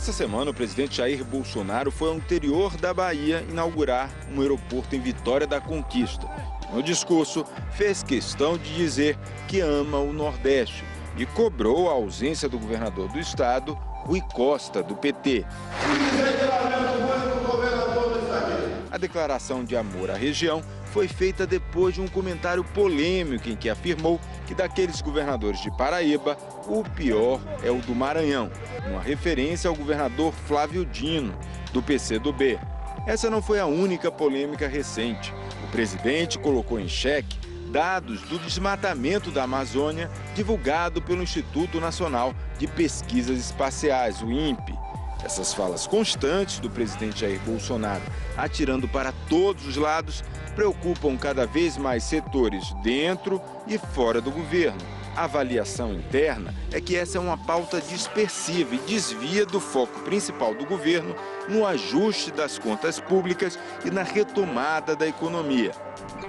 Essa semana, o presidente Jair Bolsonaro foi ao interior da Bahia inaugurar um aeroporto em Vitória da Conquista. No discurso, fez questão de dizer que ama o Nordeste e cobrou a ausência do governador do estado, Rui Costa, do PT. A declaração de amor à região foi feita depois de um comentário polêmico em que afirmou que daqueles governadores de Paraíba, o pior é o do Maranhão, uma referência ao governador Flávio Dino, do PCdoB. Essa não foi a única polêmica recente. O presidente colocou em xeque dados do desmatamento da Amazônia divulgado pelo Instituto Nacional de Pesquisas Espaciais, o INPE. Essas falas constantes do presidente Jair Bolsonaro, atirando para todos os lados, preocupam cada vez mais setores dentro e fora do governo. A avaliação interna é que essa é uma pauta dispersiva e desvia do foco principal do governo no ajuste das contas públicas e na retomada da economia.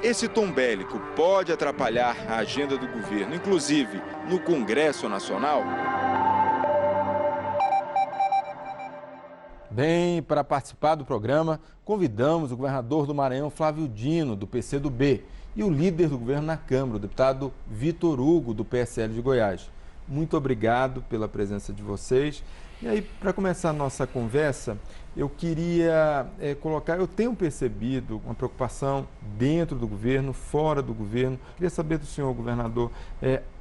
Esse tom bélico pode atrapalhar a agenda do governo, inclusive no Congresso Nacional? Bem, para participar do programa, convidamos o governador do Maranhão, Flávio Dino, do PCdoB, e o líder do governo na Câmara, o deputado Vitor Hugo, do PSL de Goiás. Muito obrigado pela presença de vocês. E aí, para começar a nossa conversa, eu queria colocar, eu tenho percebido uma preocupação dentro do governo, fora do governo. Queria saber do senhor governador,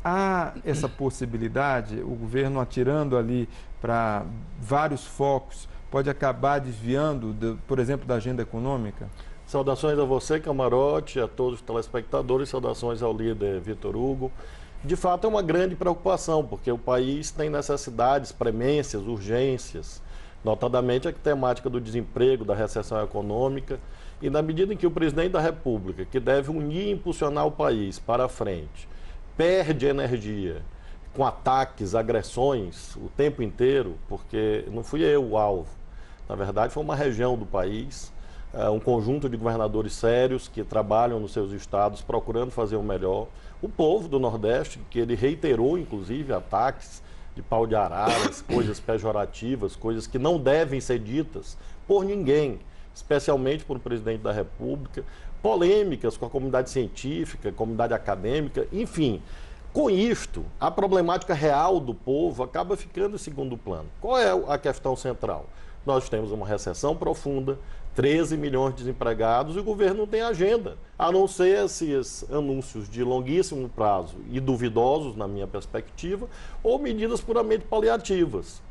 há essa possibilidade, o governo atirando ali para vários focos, pode acabar desviando, por exemplo, da agenda econômica? Saudações a você, Camarote, a todos os telespectadores, saudações ao líder Vitor Hugo. De fato, é uma grande preocupação, porque o país tem necessidades, premências, urgências, notadamente a temática do desemprego, da recessão econômica, e na medida em que o presidente da República, que deve unir e impulsionar o país para a frente, perde energia com ataques, agressões o tempo inteiro, porque não fui eu o alvo, na verdade foi uma região do país, um conjunto de governadores sérios que trabalham nos seus estados procurando fazer o melhor. O povo do Nordeste, que ele reiterou, inclusive, ataques de pau de araras, coisas pejorativas, coisas que não devem ser ditas por ninguém, especialmente por o presidente da República, polêmicas com a comunidade científica, comunidade acadêmica, enfim. Com isto, a problemática real do povo acaba ficando em segundo plano. Qual é a questão central? Nós temos uma recessão profunda, 13 milhões de desempregados e o governo não tem agenda, a não ser esses anúncios de longuíssimo prazo e duvidosos, na minha perspectiva, ou medidas puramente paliativas,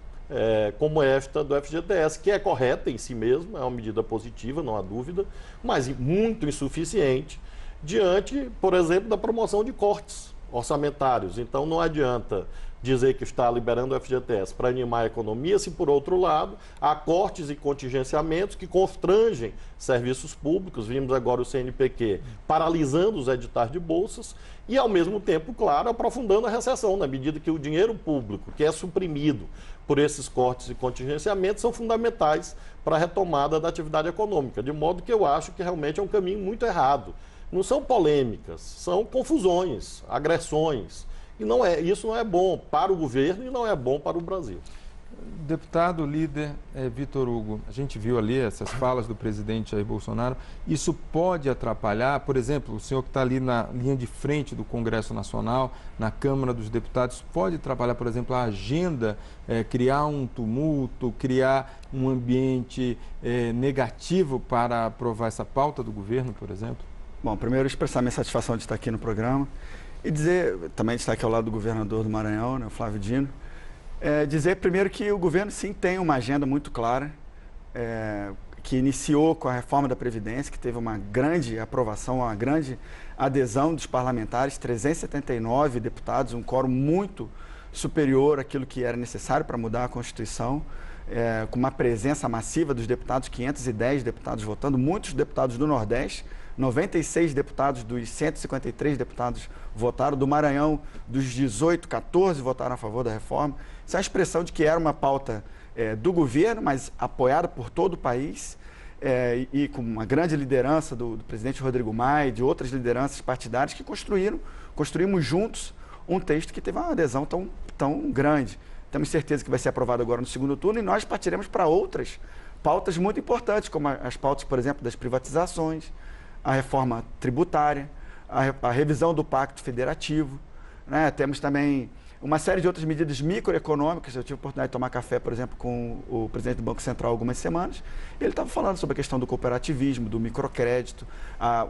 como esta do FGTS, que é correta em si mesma, é uma medida positiva, não há dúvida, mas muito insuficiente diante, por exemplo, da promoção de cortes orçamentários. Então não adianta dizer que está liberando o FGTS para animar a economia, se por outro lado há cortes e contingenciamentos que constrangem serviços públicos, vimos agora o CNPq paralisando os editais de bolsas e ao mesmo tempo, claro, aprofundando a recessão, na medida que o dinheiro público que é suprimido por esses cortes e contingenciamentos são fundamentais para a retomada da atividade econômica, de modo que eu acho que realmente é um caminho muito errado. Não são polêmicas, são confusões, agressões. E isso não é bom para o governo e não é bom para o Brasil. Deputado líder Vitor Hugo, a gente viu ali essas falas do presidente Jair Bolsonaro. Isso pode atrapalhar, por exemplo, o senhor que está ali na linha de frente do Congresso Nacional, na Câmara dos Deputados, pode atrapalhar, por exemplo, a agenda, criar um tumulto, criar um ambiente negativo para aprovar essa pauta do governo, por exemplo? Bom, primeiro expressar minha satisfação de estar aqui no programa. E dizer, também estar aqui ao lado do governador do Maranhão, né, o Flávio Dino, dizer primeiro que o governo sim tem uma agenda muito clara, que iniciou com a reforma da Previdência, que teve uma grande aprovação, uma grande adesão dos parlamentares, 379 deputados, um quórum muito superior àquilo que era necessário para mudar a Constituição, com uma presença massiva dos deputados, 510 deputados votando, muitos deputados do Nordeste, 96 deputados dos 153 deputados votaram, do Maranhão, dos 18, 14 votaram a favor da reforma. Isso é a expressão de que era uma pauta do governo, mas apoiada por todo o país, e com uma grande liderança do presidente Rodrigo Maia e de outras lideranças partidárias que construímos juntos um texto que teve uma adesão tão grande. temos certeza que vai ser aprovado agora no segundo turno, e nós partiremos para outras pautas muito importantes, como as pautas, por exemplo, das privatizações, a reforma tributária, a revisão do Pacto Federativo, né? Temos também uma série de outras medidas microeconômicas. Eu tive a oportunidade de tomar café, por exemplo, com o presidente do Banco Central há algumas semanas. Ele estava falando sobre a questão do cooperativismo, do microcrédito,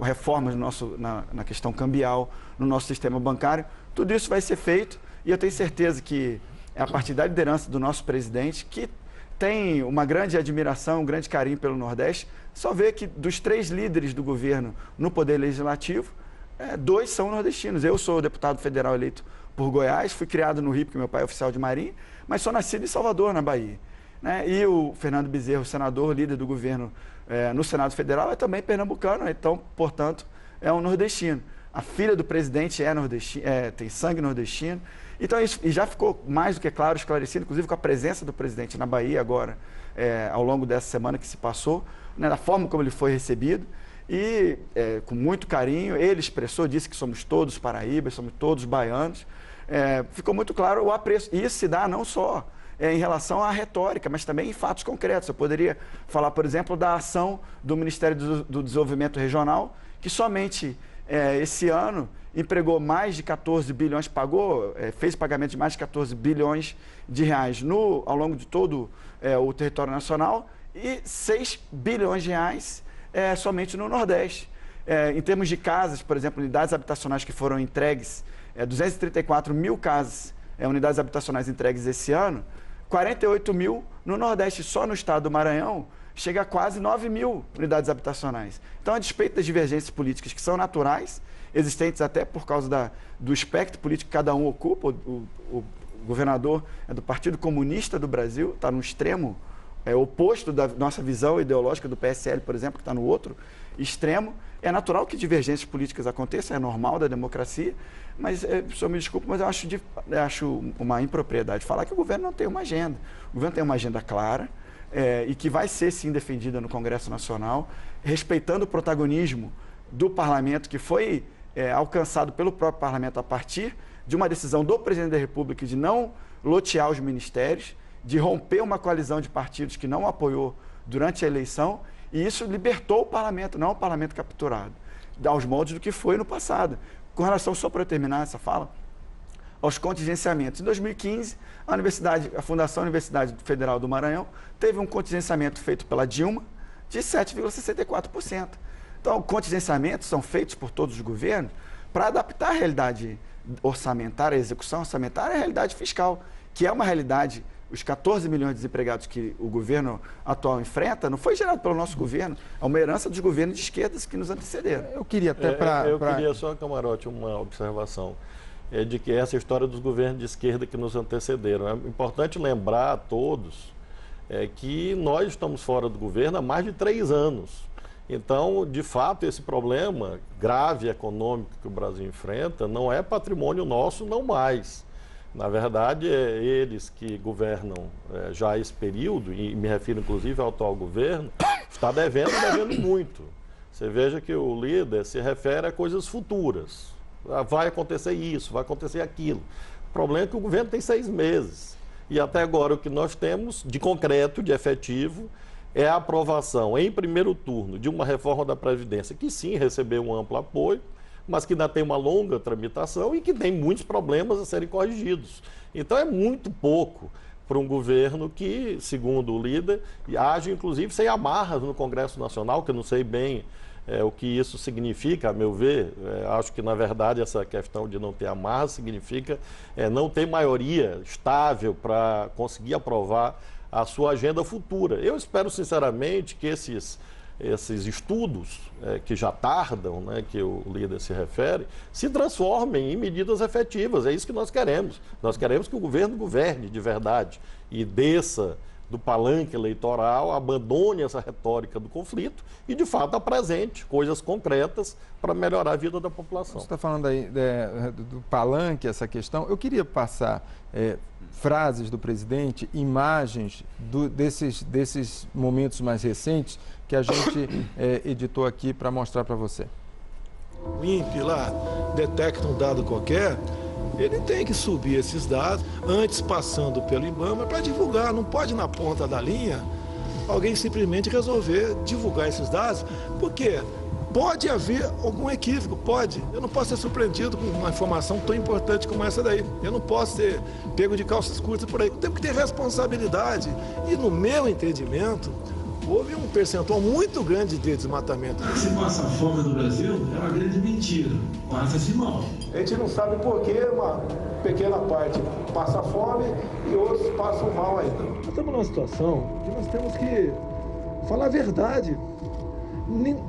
reformas na questão cambial, no nosso sistema bancário. Tudo isso vai ser feito, e eu tenho certeza que é a partir da liderança do nosso presidente, que tem uma grande admiração, um grande carinho pelo Nordeste. Só vê que dos 3 líderes do governo no Poder Legislativo, 2 são nordestinos. Eu sou deputado federal eleito por Goiás, fui criado no Rio, porque meu pai é oficial de Marinha, mas sou nascido em Salvador, na Bahia, né? E o Fernando Bezerra, senador, líder do governo no Senado Federal, é também pernambucano, então, portanto, é um nordestino. A filha do presidente é nordestina, tem sangue nordestino. Então, isso e já ficou mais do que claro, esclarecido, inclusive com a presença do presidente na Bahia agora, ao longo dessa semana que se passou, né, da forma como ele foi recebido. E com muito carinho, ele expressou, disse que somos todos paraíbas, somos todos baianos. Ficou muito claro o apreço. E isso se dá não só em relação à retórica, mas também em fatos concretos. Eu poderia falar, por exemplo, da ação do Ministério do Desenvolvimento Regional, que somente esse ano empregou mais de 14 bilhões, fez pagamento de mais de 14 bilhões de reais ao longo de todo o território nacional, e 6 bilhões de reais somente no Nordeste. Em termos de casas, por exemplo, unidades habitacionais que foram entregues, 234 mil casas, unidades habitacionais entregues esse ano, 48 mil no Nordeste. Só no estado do Maranhão chega a quase 9 mil unidades habitacionais. Então, a despeito das divergências políticas que são naturais, existentes até por causa do espectro político que cada um ocupa, o governador é do Partido Comunista do Brasil, está no extremo oposto da nossa visão ideológica do PSL, por exemplo, que está no outro extremo. É natural que divergências políticas aconteçam, é normal da democracia, mas, o senhor me desculpe, mas eu acho uma impropriedade falar que o governo não tem uma agenda. O governo tem uma agenda clara e que vai ser, sim, defendida no Congresso Nacional, respeitando o protagonismo do Parlamento, que foi alcançado pelo próprio Parlamento a partir de uma decisão do presidente da República de não lotear os ministérios, de romper uma coalizão de partidos que não apoiou durante a eleição, e isso libertou o parlamento, não o parlamento capturado, aos moldes do que foi no passado. Com relação, só para eu terminar essa fala, aos contingenciamentos. Em 2015, a Fundação Universidade Federal do Maranhão teve um contingenciamento feito pela Dilma de 7,64%. Então, contingenciamentos são feitos por todos os governos para adaptar a realidade orçamentária, a execução orçamentária, à realidade fiscal, que é uma realidade. Os 14 milhões de desempregados que o governo atual enfrenta não foi gerado pelo nosso governo, é uma herança dos governos de esquerdas que nos antecederam. Eu queria até queria só, Camarote, uma observação, de que essa história dos governos de esquerda que nos antecederam. É importante lembrar a todos que nós estamos fora do governo há mais de 3 anos. Então, de fato, esse problema grave econômico que o Brasil enfrenta não é patrimônio nosso, não mais. Na verdade, eles que governam já esse período, e me refiro inclusive ao atual governo, está devendo muito. Você veja que o líder se refere a coisas futuras. Vai acontecer isso, vai acontecer aquilo. O problema é que o governo tem 6 meses. E até agora o que nós temos de concreto, de efetivo, é a aprovação em primeiro turno de uma reforma da Previdência, que sim recebeu um amplo apoio, mas que ainda tem uma longa tramitação e que tem muitos problemas a serem corrigidos. Então é muito pouco para um governo que, segundo o líder, age inclusive sem amarras no Congresso Nacional, que eu não sei bem o que isso significa, a meu ver. Acho que, na verdade, essa questão de não ter amarras significa não ter maioria estável para conseguir aprovar a sua agenda futura. Eu espero, sinceramente, que esses estudos que já tardam, né, que o líder se refere, se transformem em medidas efetivas. É isso que nós queremos. Nós queremos que o governo governe de verdade e desça do palanque eleitoral, abandone essa retórica do conflito e, de fato, apresente coisas concretas para melhorar a vida da população. Você está falando aí do palanque, essa questão. Eu queria passar frases do presidente, imagens desses momentos mais recentes que a gente editou aqui para mostrar para você. O INPE lá detecta um dado qualquer, ele tem que subir esses dados, antes passando pelo IBAMA, para divulgar. Não pode, na ponta da linha, alguém simplesmente resolver divulgar esses dados, porque pode haver algum equívoco, pode. Eu não posso ser surpreendido com uma informação tão importante como essa daí. Eu não posso ser pego de calças curtas por aí. Temos que ter responsabilidade. E no meu entendimento, houve um percentual muito grande de desmatamento. Se passa fome no Brasil, é uma grande mentira. Passa-se mal. A gente não sabe por que uma pequena parte passa fome e outros passam mal ainda. Nós estamos numa situação que nós temos que falar a verdade.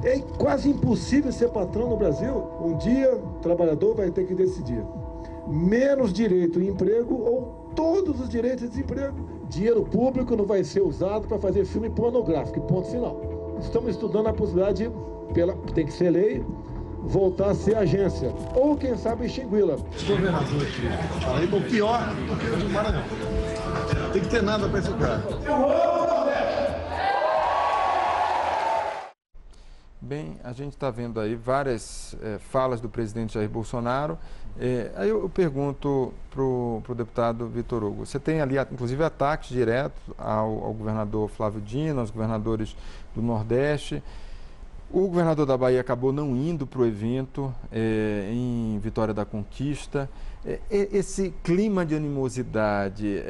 É quase impossível ser patrão no Brasil. Um dia o trabalhador vai ter que decidir. Menos direito em emprego ou todos os direitos de desemprego. Dinheiro público não vai ser usado para fazer filme pornográfico, ponto final. Estamos estudando a possibilidade de, tem que ser lei, voltar a ser agência. Ou, quem sabe, extingui-la. Esse governador aqui, Paraíba, o pior do que o de Maranhão. Tem que ter nada para esse cara. Bem, a gente está vendo aí várias falas do presidente Jair Bolsonaro. Aí eu pergunto para o deputado Vitor Hugo, você tem ali, inclusive, ataques diretos ao governador Flávio Dino, aos governadores do Nordeste. O governador da Bahia acabou não indo para o evento em Vitória da Conquista. Esse clima de animosidade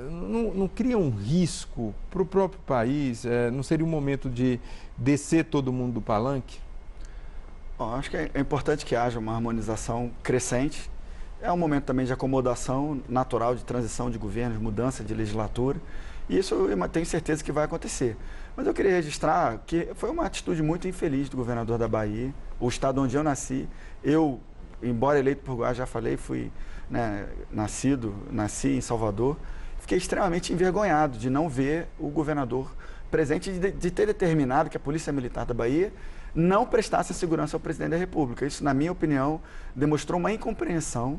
não cria um risco para o próprio país? Não seria um momento de descer todo mundo do palanque? Bom, acho que é importante que haja uma harmonização crescente. É um momento também de acomodação natural, de transição de governo, de mudança de legislatura. E isso eu tenho certeza que vai acontecer. Mas eu queria registrar que foi uma atitude muito infeliz do governador da Bahia, o estado onde eu nasci. Eu, embora eleito por Goiás, já falei, fui nasci em Salvador. Fiquei extremamente envergonhado de não ver o governador presente, de ter determinado que a Polícia Militar da Bahia não prestasse segurança ao presidente da República. Isso, na minha opinião, demonstrou uma incompreensão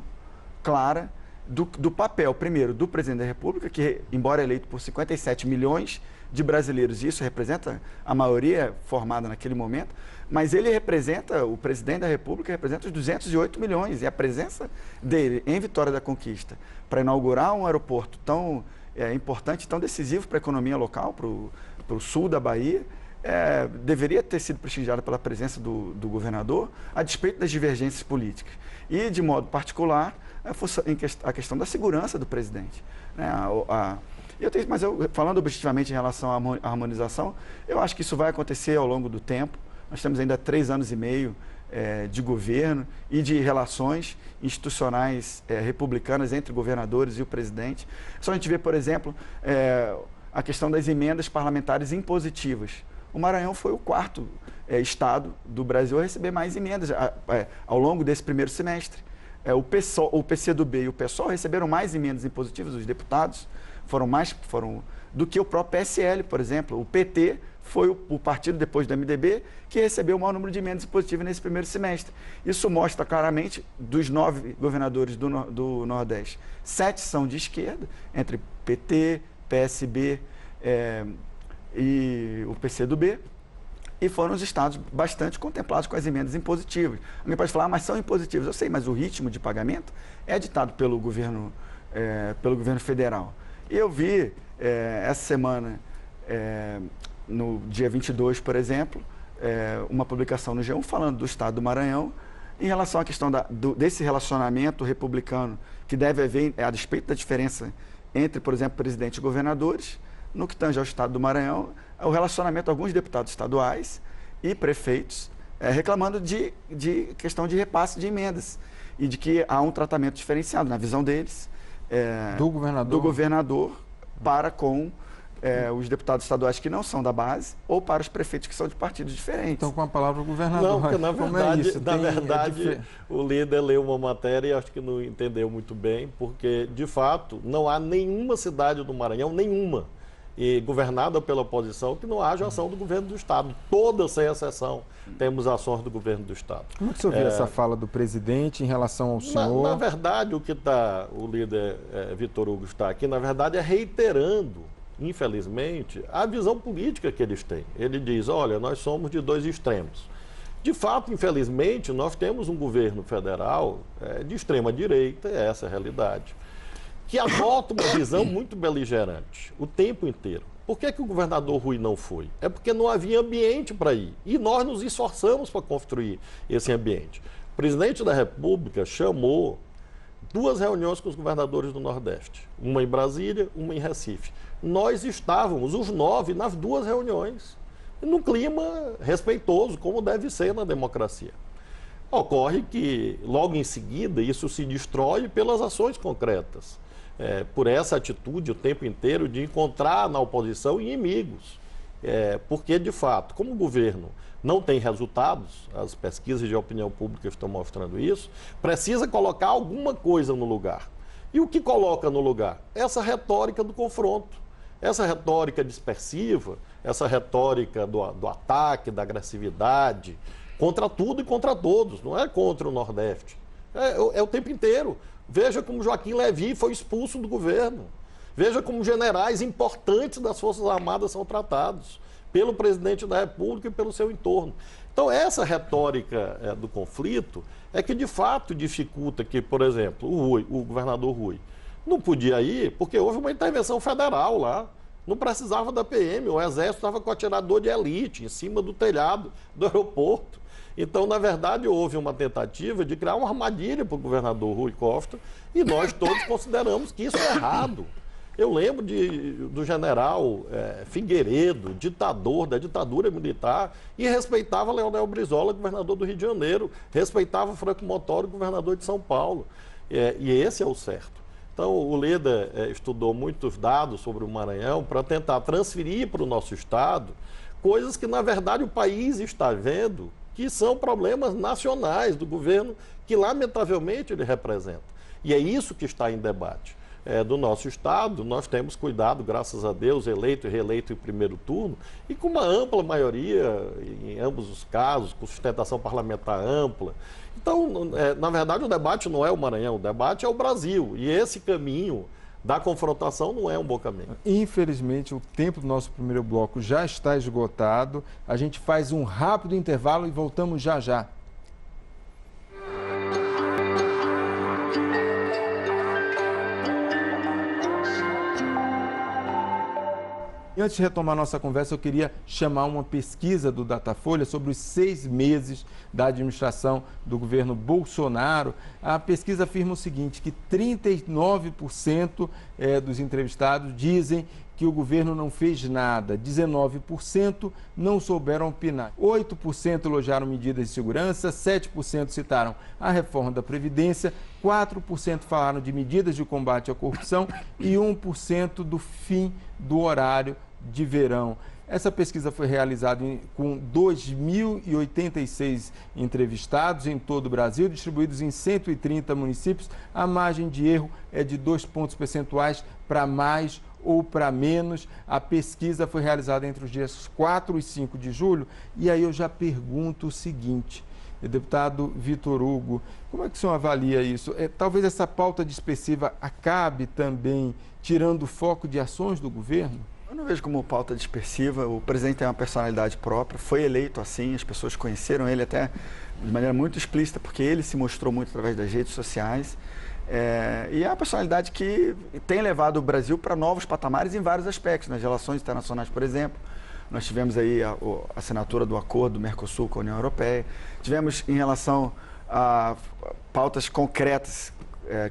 clara do papel, primeiro, do presidente da República, que, embora eleito por 57 milhões de brasileiros, e isso representa a maioria formada naquele momento, mas ele representa, o presidente da República representa os 208 milhões, e a presença dele em Vitória da Conquista para inaugurar um aeroporto tão importante, tão decisivo para a economia local, para o sul da Bahia, deveria ter sido prestigiada pela presença do governador, a despeito das divergências políticas. E, de modo particular, a questão da segurança do presidente. Mas falando objetivamente em relação à harmonização, eu acho que isso vai acontecer ao longo do tempo. Nós temos ainda 3 anos e meio de governo e de relações institucionais republicanas entre governadores e o presidente. Só a gente vê, por exemplo, a questão das emendas parlamentares impositivas. O Maranhão foi o 4º estado do Brasil a receber mais emendas ao longo desse primeiro semestre. O PCdoB e o PSOL receberam mais emendas impositivas, os deputados foram do que o próprio PSL, por exemplo. O PT foi o partido, depois do MDB, que recebeu o maior número de emendas impositivas nesse primeiro semestre. Isso mostra claramente, dos 9 governadores do Nordeste, 7 são de esquerda, entre PT, PSB e o PCdoB, e foram os estados bastante contemplados com as emendas impositivas. Alguém pode falar, mas são impositivas. Eu sei, mas o ritmo de pagamento é ditado pelo governo federal. E eu vi essa semana, no dia 22, por exemplo, uma publicação no G1 falando do estado do Maranhão em relação à questão desse relacionamento republicano que deve haver, a despeito da diferença entre, por exemplo, presidente e governadores, no que tange ao estado do Maranhão, o relacionamento de alguns deputados estaduais e prefeitos reclamando de questão de repasse de emendas e de que há um tratamento diferenciado, na visão deles, do governador para com os deputados estaduais que não são da base ou para os prefeitos que são de partidos diferentes. Então, com a palavra o governador. Não, porque na verdade o líder leu uma matéria e acho que não entendeu muito bem, porque, de fato, não há nenhuma cidade do Maranhão, nenhuma, e governada pela oposição, que não haja ação do governo do Estado. Todas, sem exceção, temos ações do governo do Estado. Como é que o senhor viu essa fala do presidente em relação ao senhor? Na verdade, o que o líder Vitor Hugo está aqui, na verdade, é reiterando, infelizmente, a visão política que eles têm. Ele diz, olha, nós somos de 2 extremos. De fato, infelizmente, nós temos um governo federal de extrema direita, essa é a realidade, que adota uma visão muito beligerante o tempo inteiro. Por que o governador Rui não foi? É porque não havia ambiente para ir. E nós nos esforçamos para construir esse ambiente. O presidente da República chamou 2 reuniões com os governadores do Nordeste. Uma em Brasília, uma em Recife. Nós estávamos, os 9, nas 2 reuniões, num clima respeitoso, como deve ser na democracia. Ocorre que, logo em seguida, isso se destrói pelas ações concretas. Por essa atitude o tempo inteiro de encontrar na oposição inimigos. Porque, de fato, como o governo não tem resultados, as pesquisas de opinião pública estão mostrando isso, precisa colocar alguma coisa no lugar. E o que coloca no lugar? Essa retórica do confronto, essa retórica dispersiva, essa retórica do ataque, da agressividade, contra tudo e contra todos, não é contra o Nordeste. É o tempo inteiro. Veja como Joaquim Levy foi expulso do governo. Veja como generais importantes das Forças Armadas são tratados pelo presidente da República e pelo seu entorno. Então, essa retórica do conflito é que, de fato, dificulta que, por exemplo, o governador Rui não podia ir porque houve uma intervenção federal lá. Não precisava da PM, o Exército estava com atirador de elite em cima do telhado do aeroporto. Então, na verdade, houve uma tentativa de criar uma armadilha para o governador Rui Costa e nós todos consideramos que isso é errado. Eu lembro do general Figueiredo, ditador da ditadura militar, e respeitava Leonel Brizola, governador do Rio de Janeiro, respeitava Franco Montoro, governador de São Paulo. E esse é o certo. Então, o Leda estudou muitos dados sobre o Maranhão para tentar transferir para o nosso estado coisas que, na verdade, o país está vendo que são problemas nacionais do governo que, lamentavelmente, ele representa. E é isso que está em debate. Do nosso estado, nós temos cuidado, graças a Deus, eleito e reeleito em primeiro turno, e com uma ampla maioria, em ambos os casos, com sustentação parlamentar ampla. Então, na verdade, o debate não é o Maranhão, o debate é o Brasil. E esse caminho da confrontação não é um bom caminho. Infelizmente, o tempo do nosso primeiro bloco já está esgotado. A gente faz um rápido intervalo e voltamos já já. E antes de retomar nossa conversa, eu queria chamar uma pesquisa do Datafolha sobre os 6 meses da administração do governo Bolsonaro. A pesquisa afirma o seguinte, que 39% dos entrevistados dizem que o governo não fez nada, 19% não souberam opinar, 8% elogiaram medidas de segurança, 7% citaram a reforma da Previdência, 4% falaram de medidas de combate à corrupção e 1% do fim do horário de verão. Essa pesquisa foi realizada com 2.086 entrevistados em todo o Brasil, distribuídos em 130 municípios. A margem de erro é de 2 pontos percentuais para mais ou para menos. A pesquisa foi realizada entre os dias 4 e 5 de julho. E aí eu já pergunto o seguinte, deputado Vitor Hugo, como é que o senhor avalia isso? Talvez essa pauta dispersiva acabe também tirando o foco de ações do governo? Eu não vejo como pauta dispersiva. O presidente tem uma personalidade própria, foi eleito assim, as pessoas conheceram ele até de maneira muito explícita, porque ele se mostrou muito através das redes sociais. E é uma personalidade que tem levado o Brasil para novos patamares em vários aspectos, nas relações internacionais, por exemplo. Nós tivemos aí a assinatura do acordo do Mercosul com a União Europeia. Tivemos em relação a pautas concretas,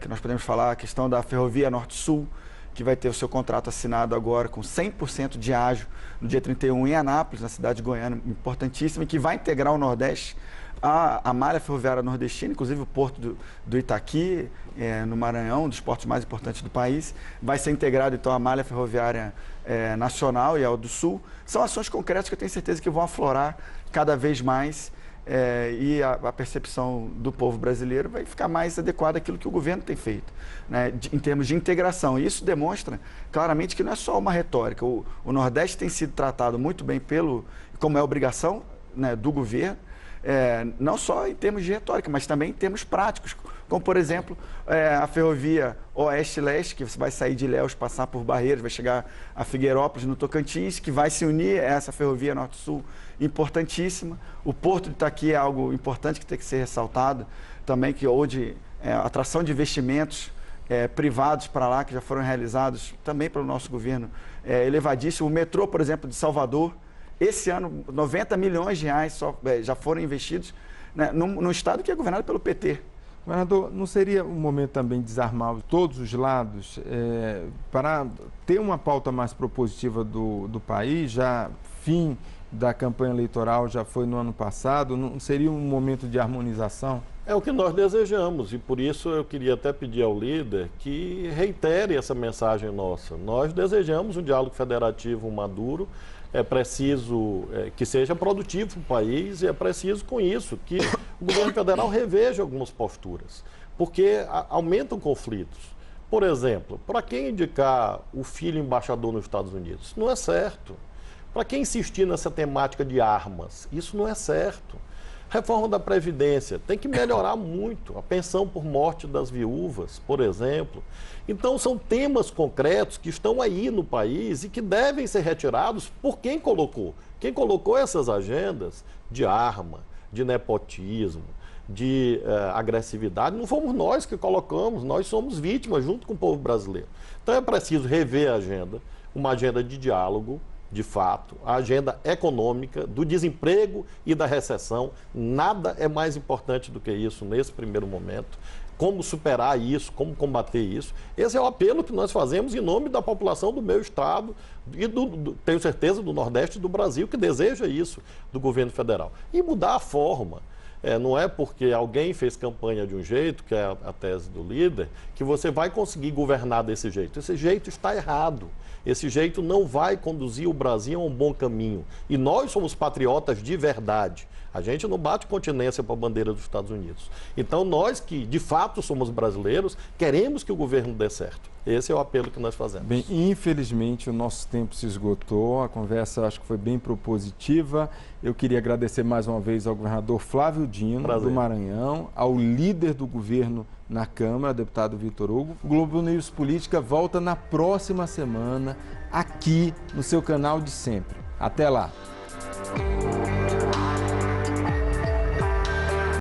que nós podemos falar, a questão da Ferrovia Norte-Sul, que vai ter o seu contrato assinado agora com 100% de ágio no dia 31 em Anápolis, na cidade de Goiânia, importantíssima, e que vai integrar o Nordeste à malha ferroviária nordestina, inclusive o porto do Itaqui, no Maranhão, um dos portos mais importantes do país. Vai ser integrado, então, à malha ferroviária nacional e ao do Sul. São ações concretas que eu tenho certeza que vão aflorar cada vez mais e a percepção do povo brasileiro vai ficar mais adequada àquilo que o governo tem feito, né, em termos de integração. E isso demonstra claramente que não é só uma retórica. O Nordeste tem sido tratado muito bem como é obrigação, né, do governo, não só em termos de retórica, mas também em termos práticos, como, por exemplo, a ferrovia Oeste-Leste, que vai sair de Ilhéus, passar por Barreiras, vai chegar a Figueirópolis, no Tocantins, que vai se unir a essa ferrovia Norte-Sul, importantíssima. O Porto de Itaqui é algo importante que tem que ser ressaltado também, que hoje atração de investimentos privados para lá, que já foram realizados também pelo nosso governo, elevadíssimo. O metrô, por exemplo, de Salvador, esse ano, 90 milhões de reais já foram investidos, né, num estado que é governado pelo PT. Governador, não seria um momento também de desarmar todos os lados para ter uma pauta mais propositiva do país? Já fim da campanha eleitoral já foi no ano passado, não seria um momento de harmonização? É o que nós desejamos e por isso eu queria até pedir ao líder que reitere essa mensagem nossa. Nós desejamos um diálogo federativo maduro, é preciso que seja produtivo para o país e é preciso, com isso, que o governo federal reveja algumas posturas, porque aumentam conflitos. Por exemplo, para quem indicar o filho embaixador nos Estados Unidos? Não é certo. Para quem insistir nessa temática de armas? Isso não é certo. Reforma da Previdência, tem que melhorar muito. A pensão por morte das viúvas, por exemplo. Então, são temas concretos que estão aí no país e que devem ser retirados por quem colocou. Quem colocou essas agendas de arma, de nepotismo, de agressividade, não fomos nós que colocamos, nós somos vítimas junto com o povo brasileiro. Então, é preciso rever a agenda, uma agenda de diálogo, de fato, a agenda econômica, do desemprego e da recessão. Nada é mais importante do que isso nesse primeiro momento. Como superar isso, como combater isso. Esse é o apelo que nós fazemos em nome da população do meu estado e, tenho certeza, do Nordeste do Brasil, que deseja isso do governo federal. E mudar a forma. Não é porque alguém fez campanha de um jeito, que é a tese do líder, que você vai conseguir governar desse jeito. Esse jeito está errado. Esse jeito não vai conduzir o Brasil a um bom caminho. E nós somos patriotas de verdade. A gente não bate continência para a bandeira dos Estados Unidos. Então, nós que, de fato, somos brasileiros, queremos que o governo dê certo. Esse é o apelo que nós fazemos. Bem, infelizmente, o nosso tempo se esgotou. A conversa, acho que foi bem propositiva. Eu queria agradecer mais uma vez ao governador Flávio Dino, do Maranhão, ao líder do governo na Câmara, deputado Vitor Hugo. O Globo News Política volta na próxima semana, aqui no seu canal de sempre. Até lá!